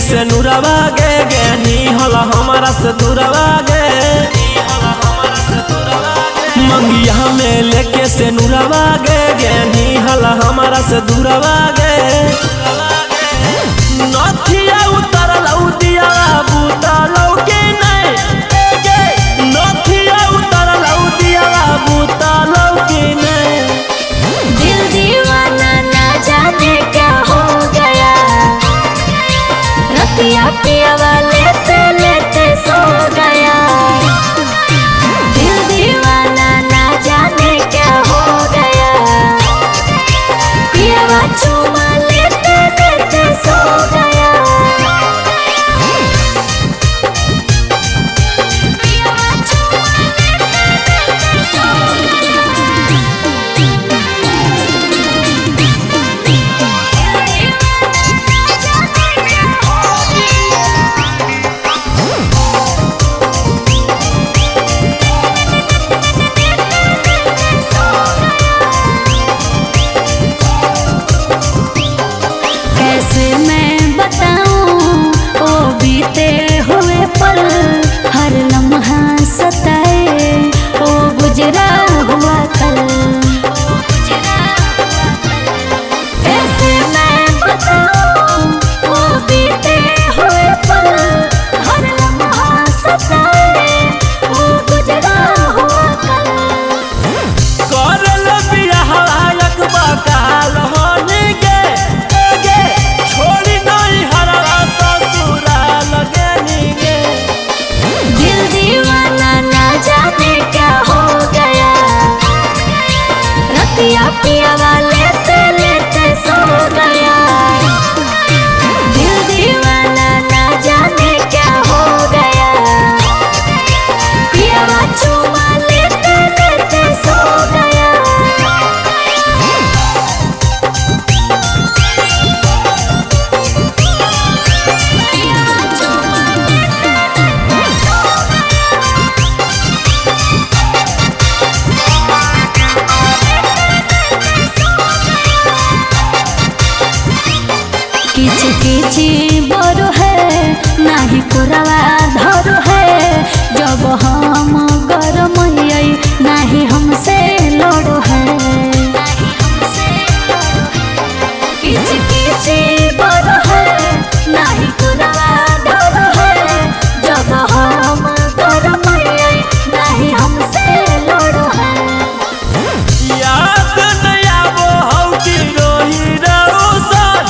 से नुरवा गे नी हला हमारा से दूरवा गे मंगिया में लेके से नुरवा गे नी हला हमारा से दूरवा गे नथिया उतर लौदिया बूता लौके नहीं नथिया उतर लौदिया बूता लौके नहीं। दिल दीवाना ना जाने क्या हो गया रतिया पियावा लेते लेते सो गया। दिल दीवाना ना जाने क्या हो गया पियावा चुमा लेते लेते सो गया। कैसे मैं बताऊं वो बीते हुए पल हर लम्हा सताए वो गुजरा हुआ कल। कैसे मैं बताऊं वो बीते हुए पल हर लम्हा सताए वो गुजरा हुआ कल। करल बियाह लायक बकाल होने गे छोड़ी नहीं हरवा ससुराल गेनी गे। दिल दीवाना ना जाने क्या हो गया रतिया पियावा लेते लेते सो गया। दिल दीवाना ना जाने क्या हो गया पियावा चुमा लेते लेते सो गया। किच किच बड़ है नाही पुरवा धर है जब हम गरम नाही हमसे लड़ है। किच किच बड़ है नाही पुरवा धर है जब हम गरम नाही हमसे लड़ है। याद नहीं आवो हौ कि रोही रौसन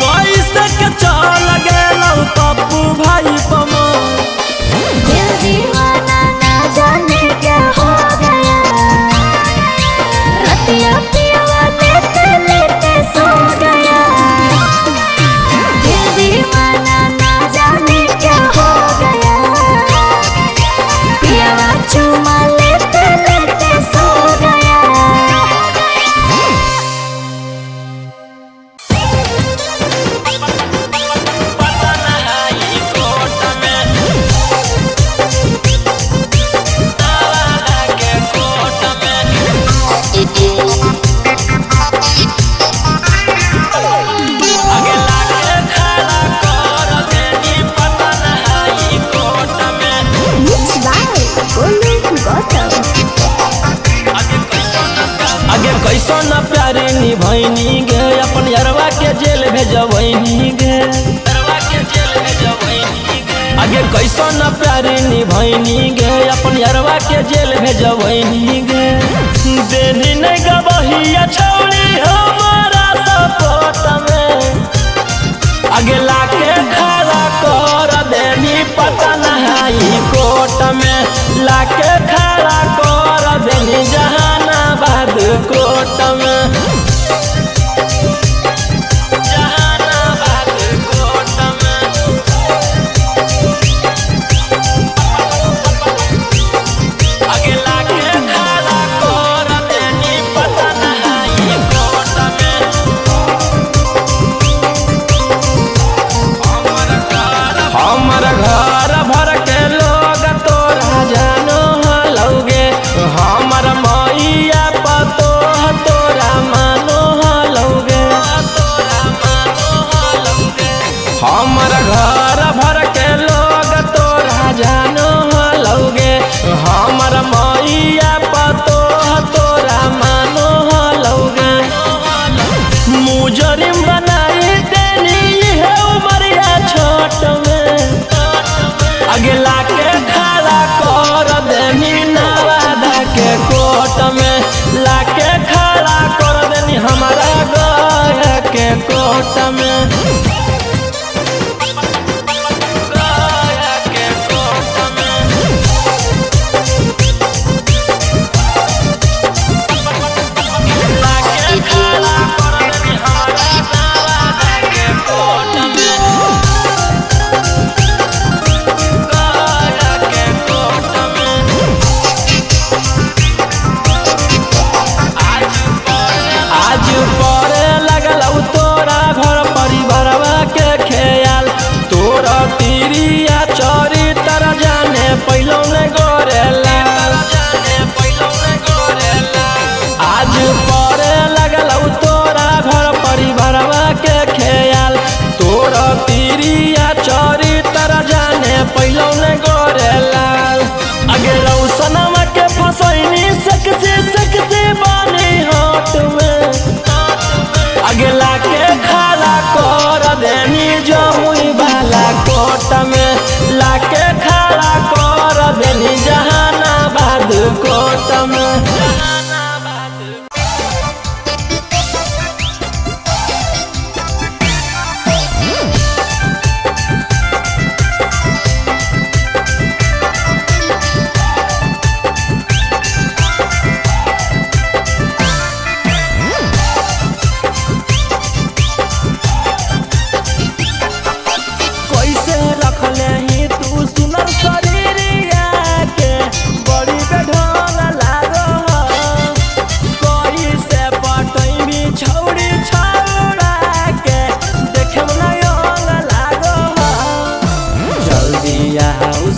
कैसे के चल गेलौ पप्पू भाई पमन। दिल दीवाना ना जाने क्या हो गया रतिया पियावा लेते लेते सो गया। दिल दीवाना ना जाने क्या हो गया पियावा चुमा लेते लेते सो गया। पता नहीं कोट में ताला के कोट में आगे लागे खड़ा कर देनी पता नहीं कोट में आगे कैसो न प्यारे निभैनी गे अपन यरवा के जेल भेजबैनी गे आगे कैसो न प्यारे निभैनी गे अपन यरवा के जेल भेजबैनी गे। देनी नहीं गबहिया छौड़ी हमारा सपोर्ट में आगे लाके खड़ा कर देनी पता नहीं कोट में लाके खड़ा कर देनी जहानाबाद कोट में जहानाबाद कोट में आगे लाके खड़ा कर देनी पता नहीं कोट में। हमर घर भर के लोग तोरा जानो पैलौने गोरेला आज परे लगल तोरा घर परिवारवा के ख्याल तोरा तीरिया चोरी तर जाने पैलौने गोरेला अगे रौसनमा के फसैनी सकसे बानी हाथ में अगला के खाला कर देनी जमुई वाला कोट में लाके खाला कर देनी जहानाबाद कोट में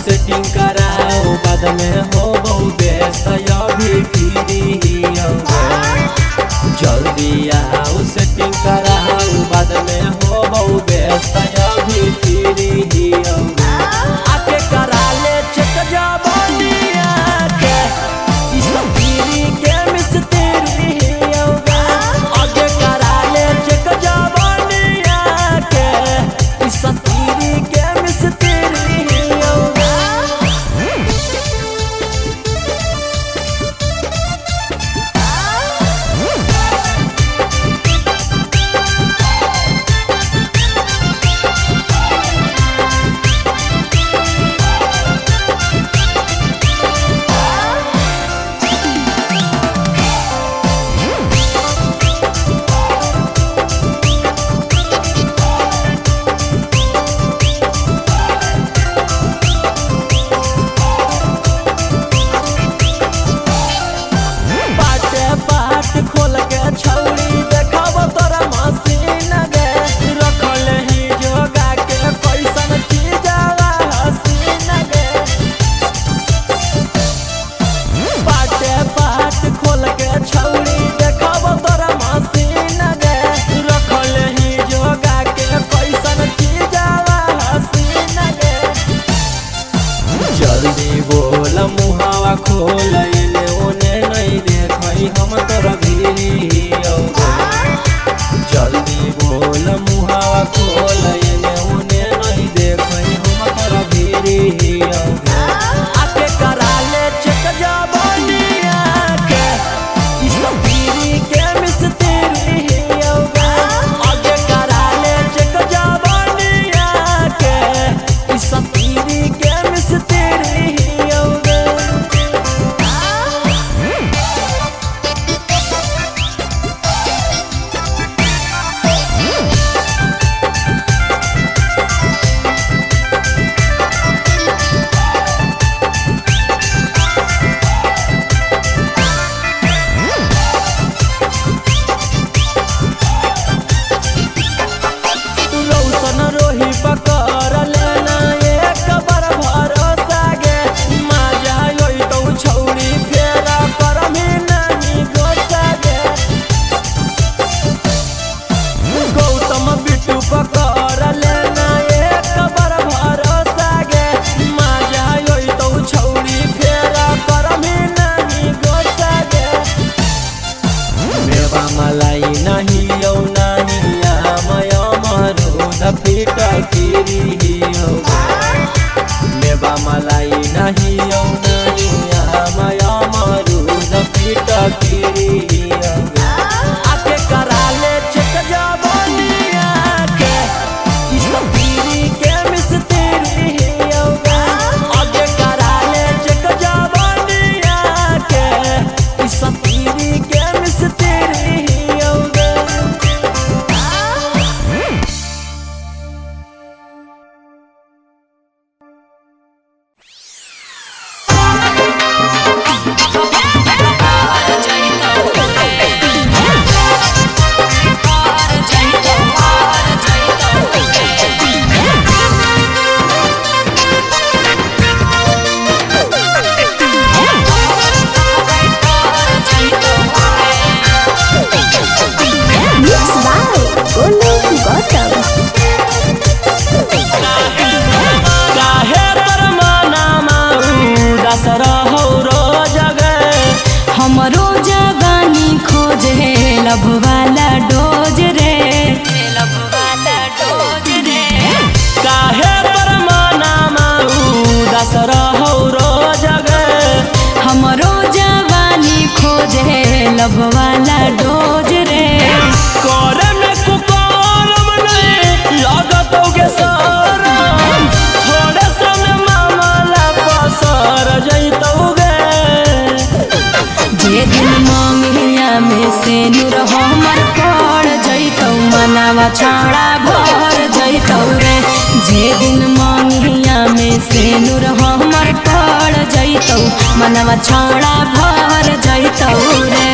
सेटिंग कराओ बाद में हो बहु व्यस्त अभी फ्री जल्दी आओ सेटिंग कराओ बाद में हो बहु व्यस्त अभी फ्री आके करा ले चेक जवानिया के इस पीरी के मिस्त्री आगे करा ले चेक जवानिया के इस पीरी के मिस्त्री खोल के छौड़ी देखब तोरा मशीन गे रखल ही जोगा के कैसन चीजवा हसीन गे पाट खोल के छौड़ी देखब तोरा मशीन गे रखल ही जोगा के कैसन चीजवा हसीन गे जल्दी बोल मुहावा खोल इने ओने नहीं देखई हम तोरा जल्दी बोल मुहावा खोल एने उने नहीं देखई हम तोरा भीरी आके करा ले चेक जवानिया के इस पीरी के मिस्त्री आगे करा ले चेक जवानिया के इस पीरी के मिस्त्री लभ वाला डोज रे, लभ वाला डोज रे। काहे पर मनामा उदास रहौ रोज गे, हमरो जवानी खोजे लभ वाला डोज रे। करे में कुकरम नहीं लगतौ गे शरम, थोड़े समय मामला पसर जैतौ गे। जे दिन मंगिया में से नूर हमर पड़ जैतौ, मनावा छाड़ा भर जैतौ रे। जे दिन मंगिया में से नूर हमर पड़ जैतौ, मनावा छाड़ा भर जैतौ रे।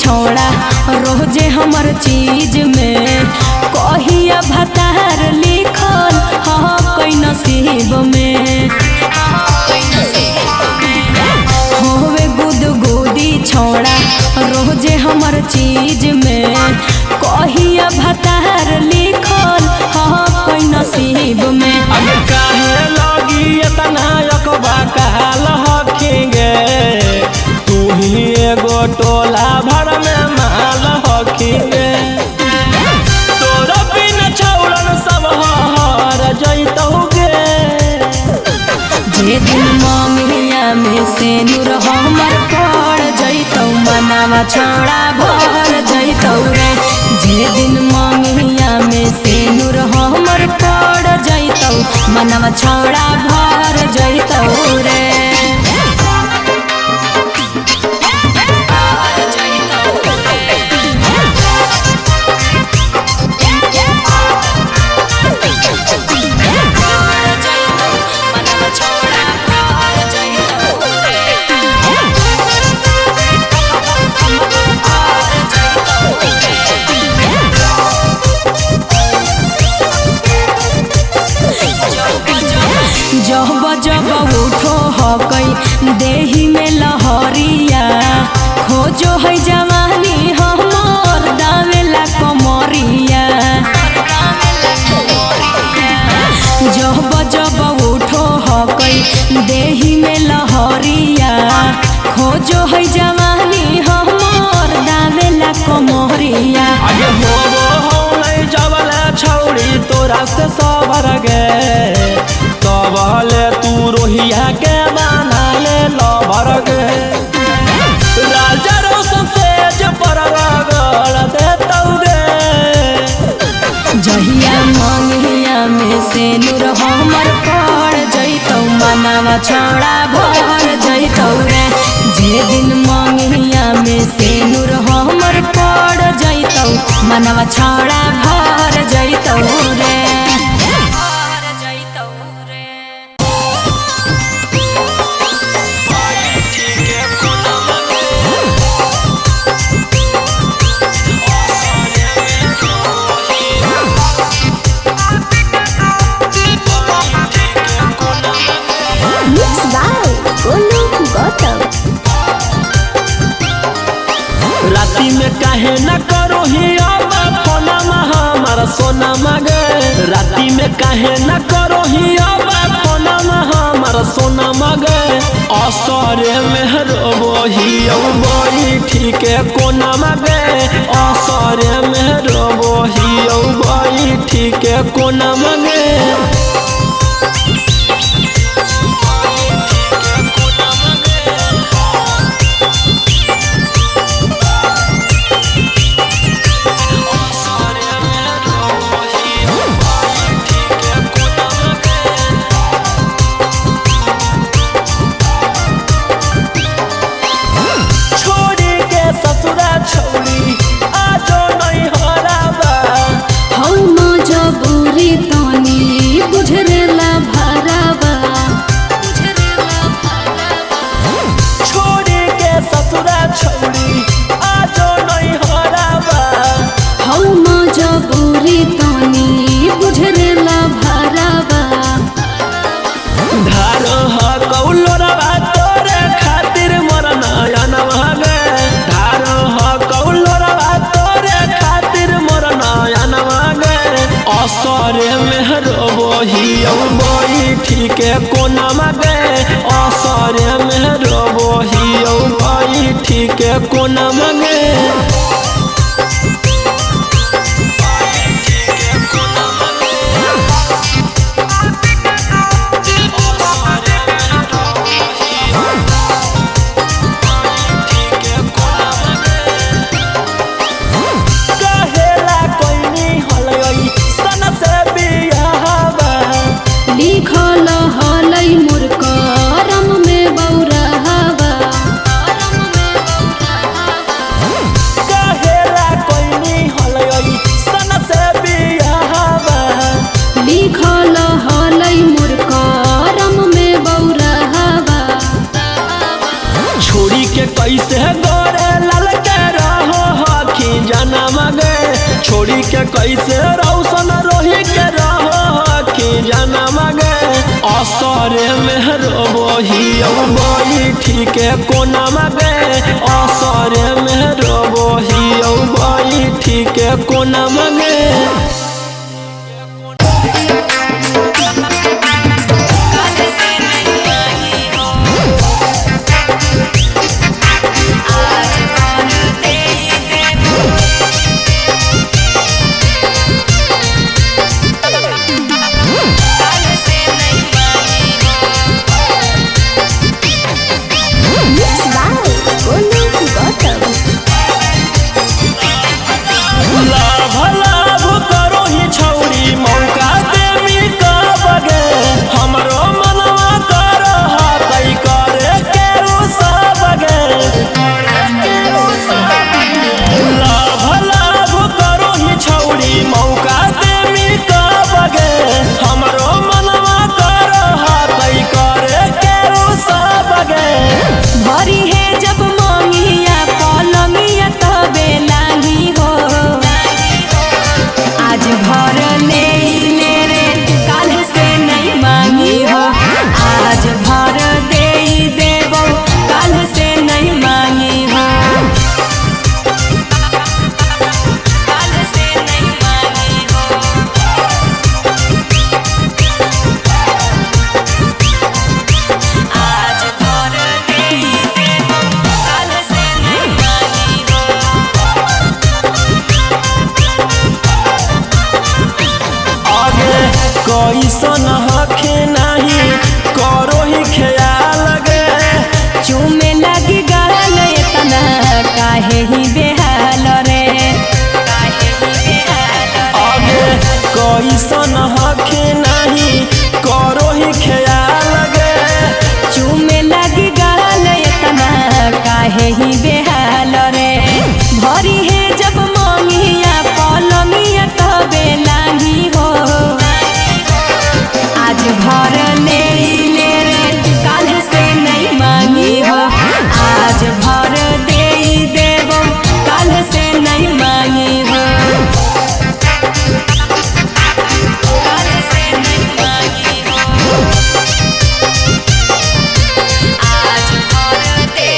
छोड़ा रोजे हमर चीज में कहिया भतार लिखल हाँ कोई नसीब में। होवे गुदगुदी छोड़ा रोजे हमर चीज में कहिया भतार लिखल हाँ कोई नसीब में। अब काहे लगी इतना यकबा काल हखेंगे, तू ही एगो टोला भर में माल हखेंगे। तोरा बिना छौड़न सब हर जैतौ गे। जे दिन मंगिया में से नूर हमर पड़ जैतौ, मनावा छौड़ा भर जैतौ रे। जे दिन मंगिया में से नूर हमर पड़ जैतौ, मनावा छौड़ा भर जैतौ रे। जब जब उठो हकई देही में लहरिया, खोजो है जवानी हमर दावेला कमरिया। जब जब उठो हकई देही में लहरिया, खोजो है जवानी हमर दावेला कमरिया। आगे होबो हो नहीं जबले छौड़ी तोरा से सबर गे, तबले तू रोहिया के बना ले लबर गे। राजा रोशन से जबर रगड़ देतौ गे। जहिया मंगिया में से नूर हमर पड़ जैतौ, मनावा छौड़ा भर जैतौ रे। जे दिन मंगिया में से नूर हमर पड़ जैतौ, मनावा छौड़ा भर जैतौ रे। राती में काहे न करो ही अब फोना हमारा सोना मगे। राती में काहे न करो ही अब फोना हमारा सोना मगे। असरे में रोबो ही बड़ी ठीक है कोना मगे। असरे में रोबो ही बड़ी ठीक है कोना मगे। हम मजबूरी तनी रोबही बैठी के कोना मगे असरे में रोबही बैठी के कोना मगे लिखल हलै मोर करम में बौरहवा कहेला कोइनी हलै सन से बियाहवा लिखल हलै मोर करम में बौरहवा छोड़ी के कैसे गोरे लाल के रहो हखी जाना मगे छोड़ी के कैसे रौशन रोही के रहो हखी जाना मगे असरे में रोबही बैठी के कोना मगे असरे में रोबही बैठी के कोना मगे कैसन हखे नहीं करो ही ख्याल गे चूमे लगी गाल इतना काहे ही बेहाल रे आगे कैसन हखे नहीं करो ही ख्याल गे चूमे लगी गाल इतना काहे ही बेहाल रे भरी है जब मंगिया पलंगिया तबे लागी हो आज भर ले रे काल से नहीं मांगी हो आज भर दे देबो काल से नहीं मांगी हो काल से नहीं मांगी हो आज भर दे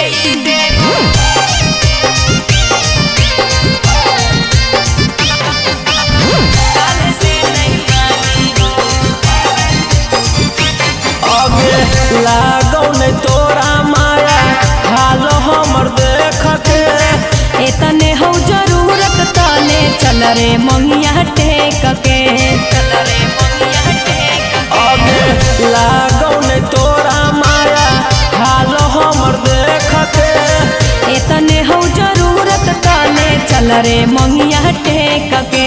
देबो काल से नहीं मांगी हो लागौ ने तोरा माया हाल हमर देख के एतने हो जरूरत तने चल रे मंगिया टेक के अबे लागौ ने तोरा माया हाल हमर देख के एतने हो जरूरत तने चल रे मंगिया टेक के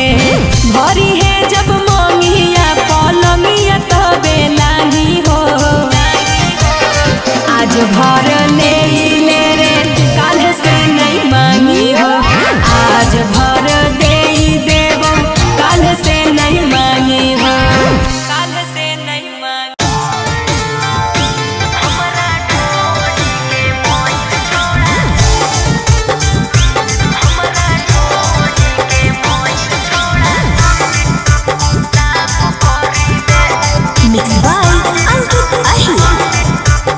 भरी है जब मंगिया पलंगिया तबे लागी हो आज भर ले रे काल से नहीं मांगी हो आज भर दे देबो काल से नहीं मांगी हो काल से नहीं मांगी Mixed by Ankit Ahi.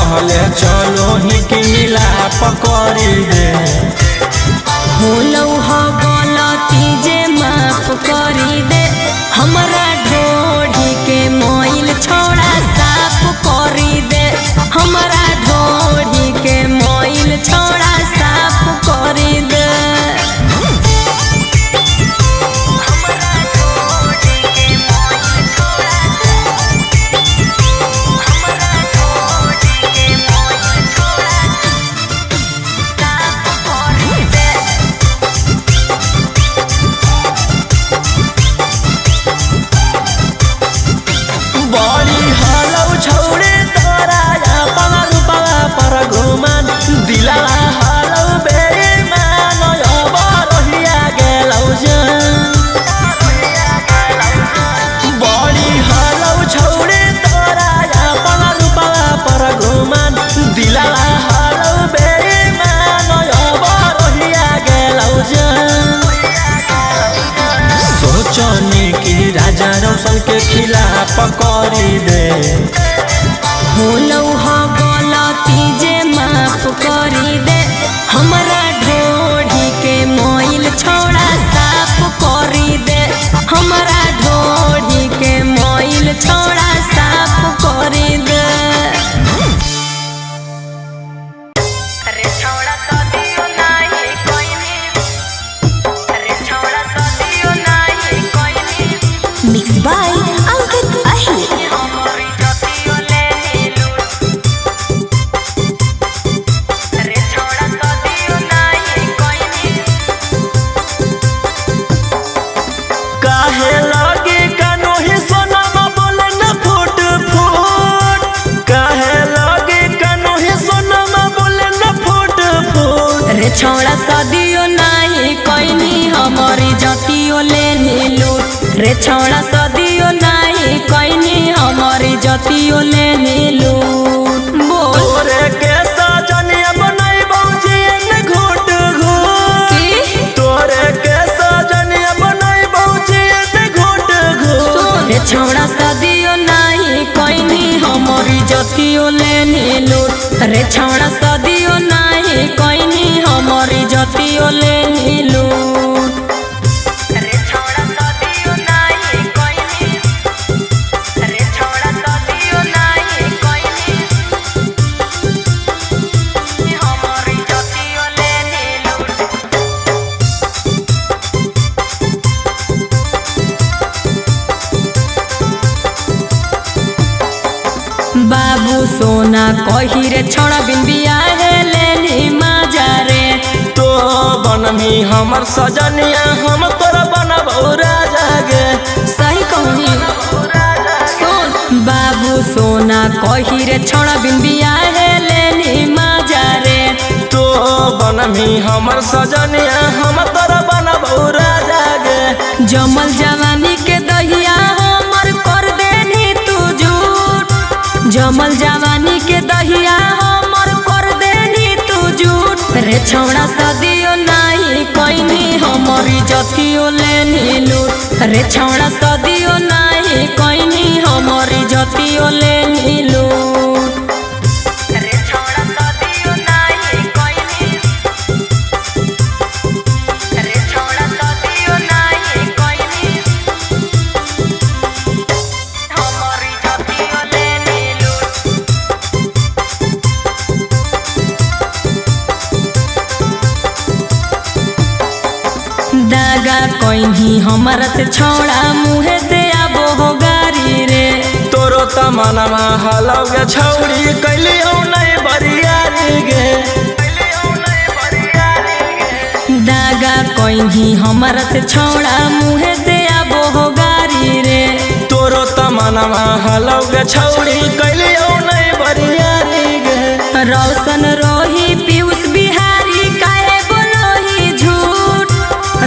कहले चलो ही कि मिला पकड़ी दे। होलौ ह गलती जे माफ करी दे, हमरा ढोढ़ी के मोइल छोड़ा साफ करी दे, हमरा ढोढ़ी के मोइल छोड़ा साफ करी दे। राजा रोशन के खिलाफ पकड़ी दे। होलौ ह गलती जे माफ करी दे, हमरा ढोढ़ी के मोइल छोड़ा साफ करी दे, हमरा ढोढ़ी के मोइल छोड़ा साफ करी दे। Mixed by Ankit Ahir. काहे लगे कनोही सोनमा बोले न फुट फुट, काहे लगे कनोही सोनमा बोले न फुट फुट। रे छोड़ा सदियो नहीं कोइनी हमारी जतियो लेनी लूट, रे छोड़ा सदियो नहीं कोइनी हमारी जतियो लेनी लूट। तोरे के सजनिया बनाई बौजी ने घुट घुट, तोरे के सजनिया बनाई बौजी ने घुट घुट। रे छोड़ा सदियो नहीं कोइनी हमारी जतियो लेनी लूट, रे छोड़ा सदियो नहीं कोइनी हमारी जतियो लेनी लूट। बाबू सोना कही रे छोड़ा बिन बियाहे लेनी माजा रे। तो बनमी हमर सजनिया हम तोरा बनबौ राजा गे। सही कहनी सुन बाबू सोना कही रे छोड़ा बिन बियाहे लेनी माजा रे। तो बनमी हमर सजनिया हम तोरा बनबौ राजा गे। जमल जवानी के दहिया हमर कर देनी तू झूठ, जमल जवानी के दहिया हमर कर देनी तू झूठ। रे छोड़ा सदियो नहीं कोइनी हमारी जतियो लेनी लूट, रे छोड़ा सदियो नहीं कोइनी हमारी जतियो लेनी लूट। दागा कोइनी हमारा से छोड़ा मुहे से आबो हो गारी रे। तोरो तमनमा हलौगे छौड़ी कैलियो नहीं बरियारी गे। दागा कोइनी हमारा से छोड़ा मुहे से आबो हो गारी रे। तोरो तमनमा हलौगे छौड़ी कैलियो नहीं बरियारी गे। रोशन रोही पीयूष बिहारी काहे बोलोही झूठ,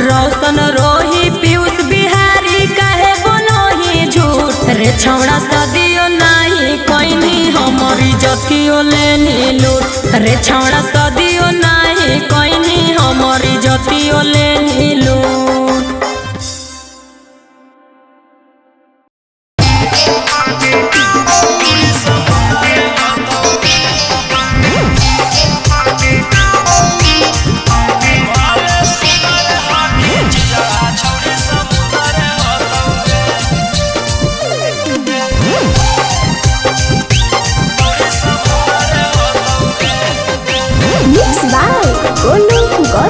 रोशन रोही पीयूष बिहारी काहे बोलोही झूठ। रे छोड़ा सदियो नहीं कोइनी हमारी जतियो लेनी लूट, रे छोड़ा सदियो नहीं कोइनी हमारी जतियो लेनी लूट।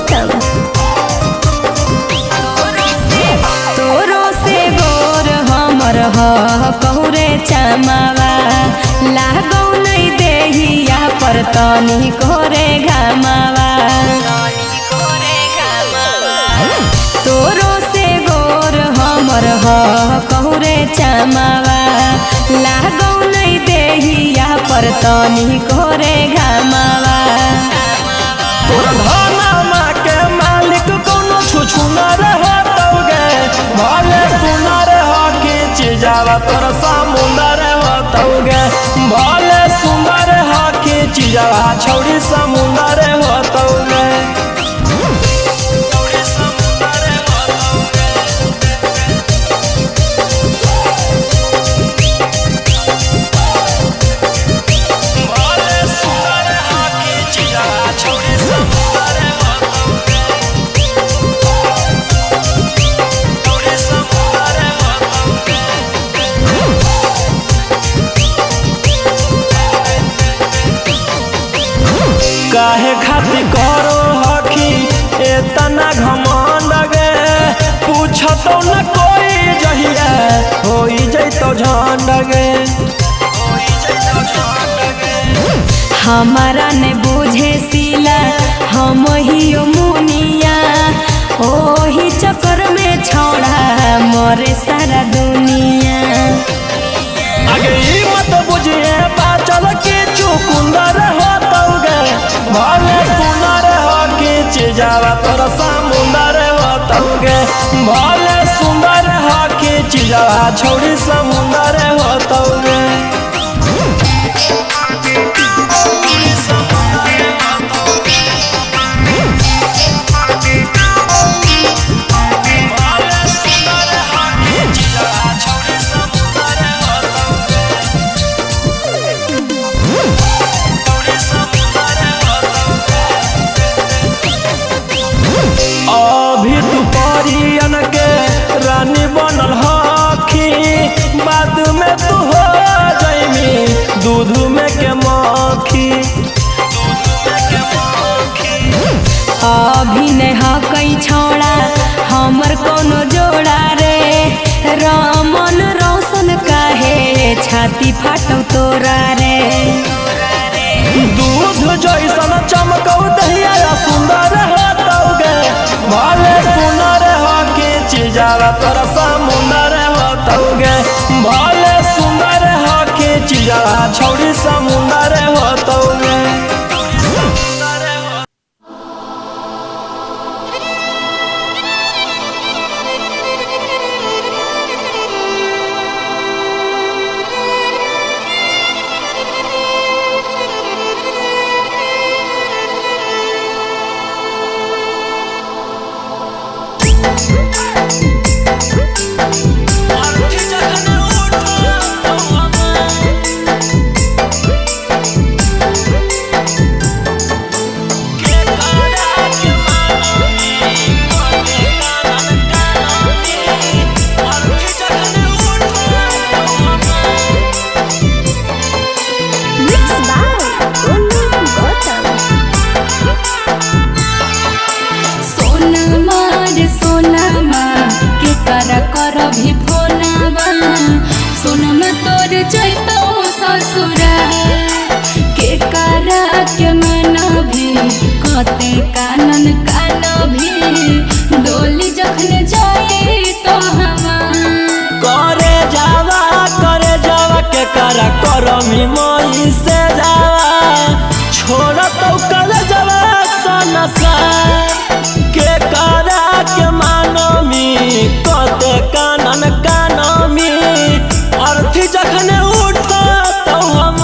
गौतम। तोरो से गोर हमर कहूरे चमावा लागौ नहीं देहिया पर तनी कोरे घमावा। तोरो से गोर हमर कहूरे चमावा लागौ नहीं देहिया पर तनी कोरे घमावा। तोरा धनमा के मालिक कोनो छुछुनर होतौगे भले सुनर हो के चीजावा तोरा समुंदर होतौगे भले सुंदर हो के चीजावा छौड़ी समुंदर होतौगे। काहे खातिर करो हखी एतना घमंड गे पूछतो न कोई जहिया होई जैतो झंड गे। हमारा ने बुझे सिला हम ही मुनिया ओही चक्कर में छोड़ा मोरे सारा दुनिया। आगे ई मत बुझिए बाचल के चुकुंदर होतौगे भले सुनर हो के चीजावा तोरा समुंदर होतौगे भले सुंदर हो के चीजावा छौड़ी समुंदर होतौगे। अभी तू परियन के रानी बनल हखी बाद में तू हो जइमी दूध में के मक्खी। अभी ने हकई छोड़ा हमर कोनो जोड़ा रे रमन रोशन काहे छाती फाटौ तोरा रे। दूध जैसन चमकौ दहिया सुंदर होतौगे भले सुनर हो के चीजावा तोरा समुंदर होतौगे भले सुंदर हो के चीजावा छौड़ी समुंदर होतौगे। भी फोनावा सुन तोर जैतो ससुरा के करा के मना भी कते कानन कान भी डोली जखन जाए तो हवा करे जावा के करा करमी मई से जावा छोड़ तो कर जावा सनसा के करा के मानमी कते कानन कानमी अर्थी जखन उठता तो हम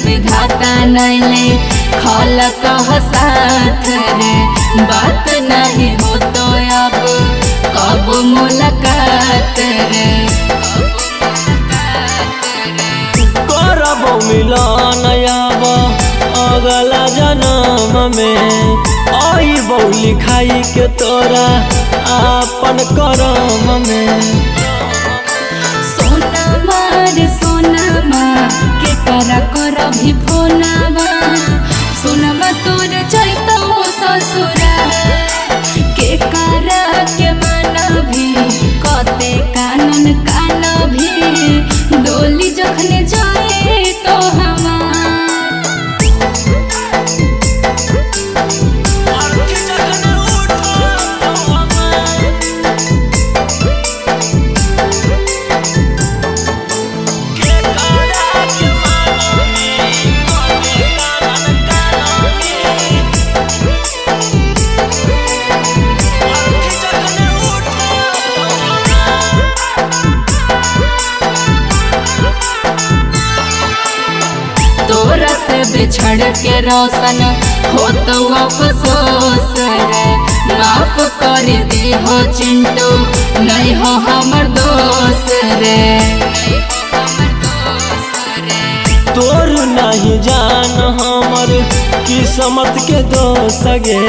विधाता नैले खल कह साथ रे बात नहीं हो तो अब कब मुलाकात रे लिखाई के तोरा आपन करम में। सोनमा रे सोनमा के कर भी फोनवा सोनमा तोर चैतो ससुरा के करा के मन भी कते कानन कान भी डोली जखने जाए तो हमार तोरा से बिछड़ के रोशन हो तो अफसोस रे माफ कर दी हो चिंटू नहीं हो हमर दोस्त रे तोर नहीं जान हमर किस्मत के दोष गे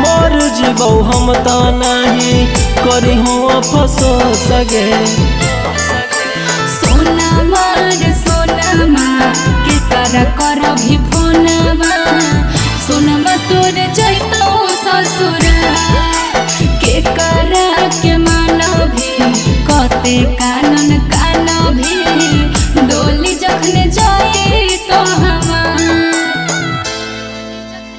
मोर जीवो हम तो नहीं करी हो अफसोस गे। सोनमा रे सोनमा के कर भी फोनवा सोनमा तोर जैतो ससुरा के करा के मन भी कते का